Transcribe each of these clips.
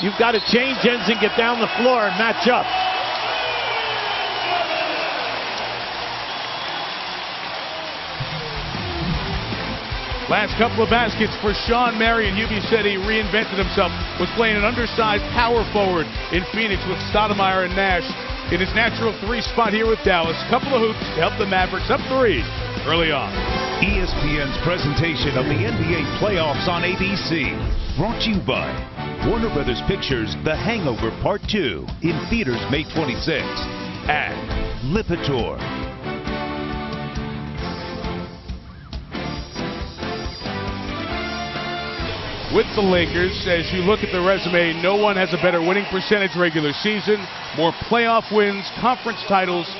You've got to change ends and get down the floor and match up. Last couple of baskets for Sean Marion. Hubie said he reinvented himself, was playing an undersized power forward in Phoenix with Stoudemire and Nash in his natural 3 spot here with Dallas. Couple of hoops to help the Mavericks up 3 early on. ESPN's presentation of the NBA playoffs on ABC, brought to you by Warner Brothers Pictures' The Hangover Part 2, in theaters May 26th, and Lipitor. With the Lakers, as you look at the resume, no one has a better winning percentage regular season, more playoff wins, conference titles,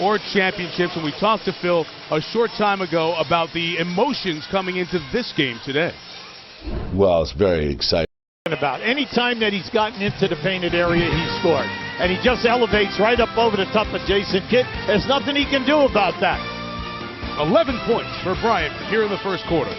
or championships. And we talked to Phil a short time ago about the emotions coming into this game today. Well, it's very exciting. About any time that he's gotten into the painted area, he's scored. And he just elevates right up over the top of Jason Kidd. There's nothing he can do about that. 11 points for Bryant here in the first quarter.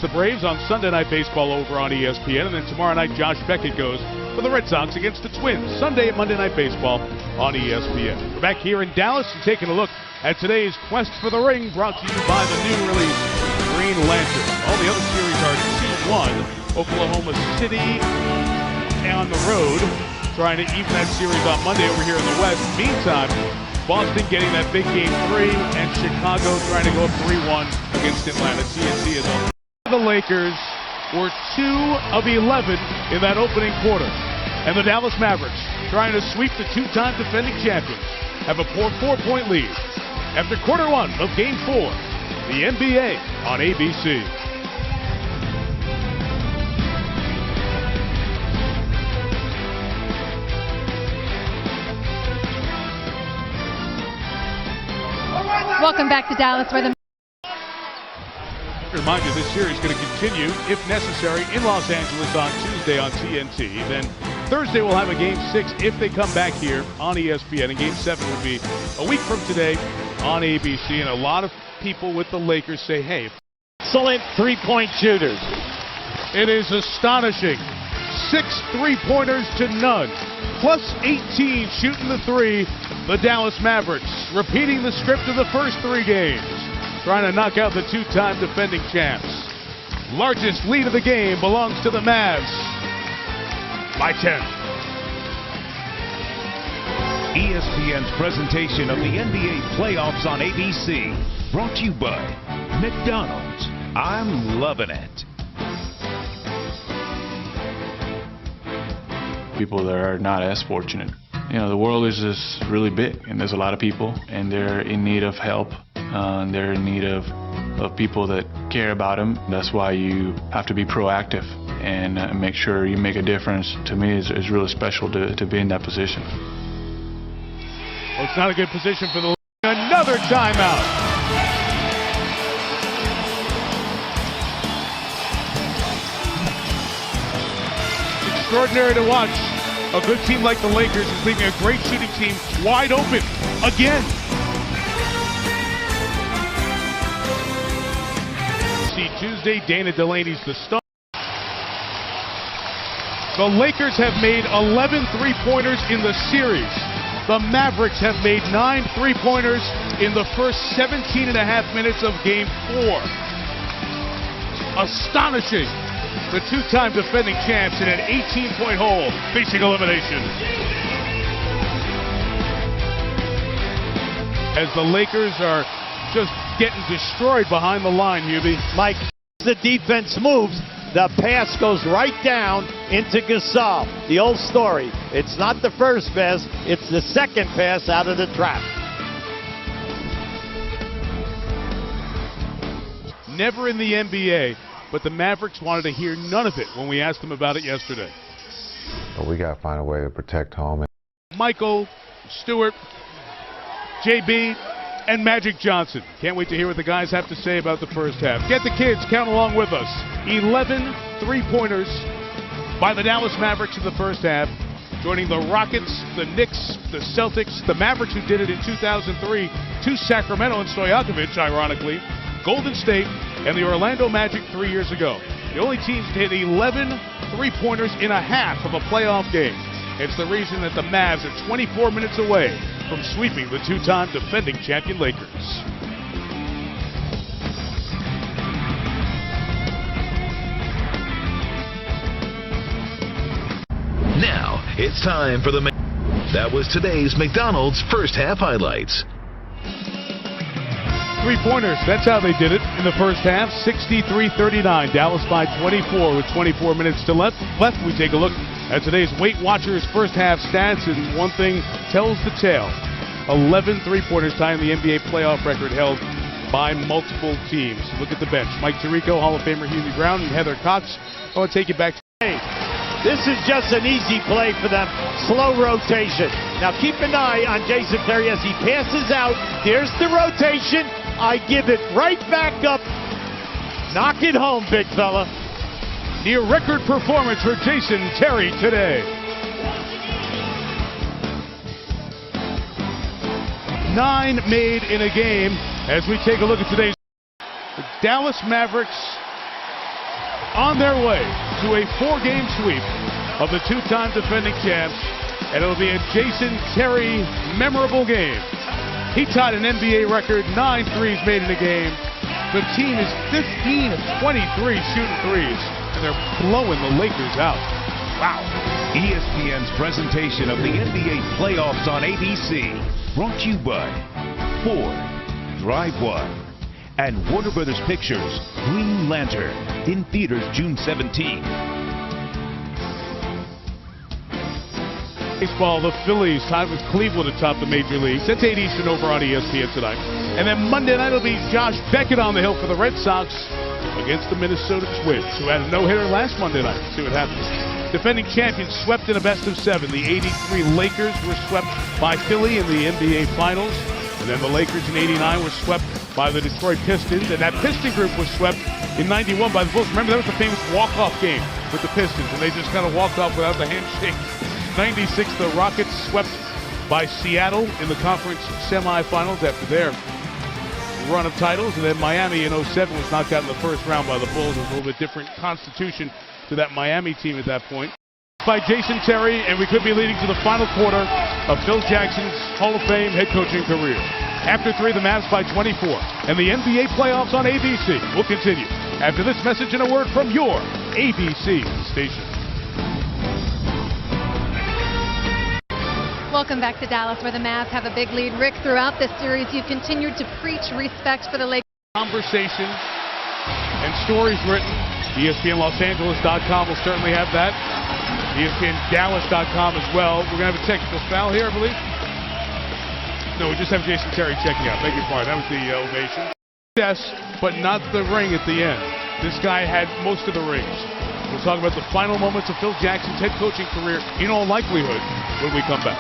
The Braves on Sunday Night Baseball over on ESPN, and then tomorrow night Josh Beckett goes for the Red Sox against the Twins. Sunday at Monday Night Baseball on ESPN. We're back here in Dallas and taking a look at today's Quest for the Ring, brought to you by the new release Green Lantern. All the other series are 2-1. Oklahoma City on the road, trying to even that series on Monday over here in the West. Meantime, Boston getting that big game 3, and Chicago trying to go up 3-1 against Atlanta. TNT is on. The Lakers were 2 of 11 in that opening quarter. And the Dallas Mavericks, trying to sweep the 2-time defending champions, have a 4-point lead. After quarter 1 of game 4, the NBA on ABC. Welcome back to Dallas, where the Remind you, this series is going to continue, if necessary, in Los Angeles on Tuesday on TNT. Then Thursday we'll have a Game 6 if they come back here on ESPN. And Game 7 will be a week from today on ABC. And a lot of people with the Lakers say, hey. Excellent three-point shooters. It is astonishing. 6 3-pointers to none. Plus 18 shooting the 3. The Dallas Mavericks repeating the script of the first 3 games. Trying to knock out the 2-time defending champs. Largest lead of the game belongs to the Mavs by 10. ESPN's presentation of the NBA playoffs on ABC, brought to you by McDonald's. I'm loving it. People that are not as fortunate. You know, the world is just really big, and there's a lot of people, and they're in need of help. They're in need of people that care about them. That's why you have to be proactive and make sure you make a difference. To me, is really special to be in that position. Well, it's not a good position for the another timeout. It's extraordinary to watch. A good team like the Lakers is leaving a great shooting team wide open again. Tuesday, Dana Delaney's the star. The Lakers have made 11 3-pointers in the series. The Mavericks have made 9 3-pointers in the first 17 and a half minutes of Game 4. Astonishing. The 2-time defending champs in an 18-point hole, facing elimination. As the Lakers are just getting destroyed behind the line, Hubie. Mike, the defense moves, the pass goes right down into Gasol. The old story. It's not the first pass, it's the second pass out of the trap. Never in the NBA, but the Mavericks wanted to hear none of it when we asked them about it yesterday. But we got to find a way to protect home. Michael, Stewart, JB, and Magic Johnson. Can't wait to hear what the guys have to say about the first half. Get the kids, count along with us. 11 3-pointers by the Dallas Mavericks in the first half, joining the Rockets, the Knicks, the Celtics, the Mavericks who did it in 2003 to Sacramento and Stojakovic, ironically, Golden State, and the Orlando Magic 3 years ago. The only teams to hit 11 three-pointers in a half of a playoff game. It's the reason that the Mavs are 24 minutes away from sweeping the two-time defending champion Lakers. Now, it's time for that was today's McDonald's first half highlights. Three-pointers, that's how they did it in the first half. 63-39, Dallas by 24 with 24 minutes to left. We take a look at today's Weight Watchers first half stats, and one thing tells the tale. 11 three-pointers, tying the NBA playoff record held by multiple teams. Look at the bench. Mike Tirico, Hall of Famer Hubie Brown, and Heather Cox. I want to take you back to this is just an easy play for them. Slow rotation. Now keep an eye on Jason Terry as he passes out. There's the rotation. I give it right back up. Knock it home, big fella. Near record performance for Jason Terry today. 9 made in a game as we take a look at today's. The Dallas Mavericks on their way to a 4-game sweep of the two-time defending champs, and it'll be a Jason Terry memorable game. He tied an NBA record, 9 threes made in a game. The team is 15 of 23 shooting threes, and they're blowing the Lakers out. Wow. ESPN's presentation of the NBA playoffs on ABC, brought to you by Ford, Drive One, and Warner Brothers Pictures' Green Lantern, in theaters June 17th. Baseball, the Phillies tied with Cleveland atop the major leagues. That's 8 Eastern over on ESPN tonight. And then Monday night will be Josh Beckett on the hill for the Red Sox against the Minnesota Twins, who had a no-hitter last Monday night. See what happens. Defending champions swept in a best-of-7. The 83 Lakers were swept by Philly in the NBA Finals. And then the Lakers in 89 were swept by the Detroit Pistons. And that Piston group was swept in 91 by the Bulls. Remember, that was the famous walk-off game with the Pistons, and they just kind of walked off without the handshake. 96, the Rockets swept by Seattle in the conference semifinals after their run of titles. And then Miami in 07 was knocked out in the first round by the Bulls. It was a little bit different constitution to that Miami team at that point. By Jason Terry, and we could be leading to the final quarter of Phil Jackson's Hall of Fame head coaching career. After 3, the Mavs by 24, and the NBA playoffs on ABC will continue after this message and a word from your ABC station. Welcome back to Dallas, where the Mavs have a big lead. Rick, throughout this series, you've continued to preach respect for the Lakers. Conversation and stories written. ESPNLosAngeles.com will certainly have that. ESPNDallas.com as well. We're going to have a technical foul here, I believe. No, we just have Jason Terry checking out. Beg your pardon. That was the ovation. Yes, but not the ring at the end. This guy had most of the rings. We'll talk about the final moments of Phil Jackson's head coaching career, in all likelihood, when we come back.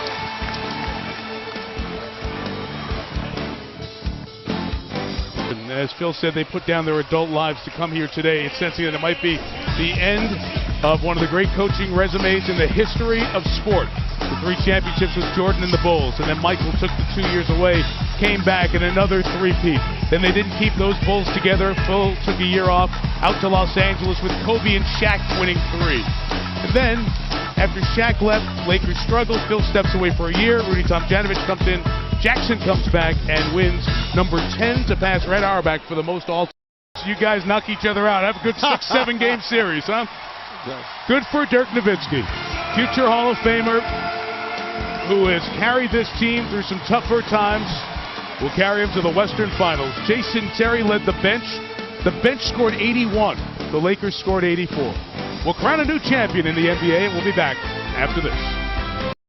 And as Phil said, they put down their adult lives to come here today. It's sensing that it might be the end of one of the great coaching resumes in the history of sport. The 3 championships with Jordan and the Bulls, and then Michael took the 2 years away, came back, and another 3-peat. Then they didn't keep those Bulls together. Phil took a year off, out to Los Angeles with Kobe and Shaq winning 3. And then, after Shaq left, Lakers struggled. Phil steps away for a year. Rudy Tomjanovich comes in. Jackson comes back and wins number 10 to pass Red Auerbach for the most all-time. You guys knock each other out. Have a good 6-7 game series, huh? Good for Dirk Nowitzki, future Hall of Famer, who has carried this team through some tougher times. Will carry him to the Western Finals. Jason Terry led the bench. The bench scored 81. The Lakers scored 84. We'll crown a new champion in the NBA, and we'll be back after this.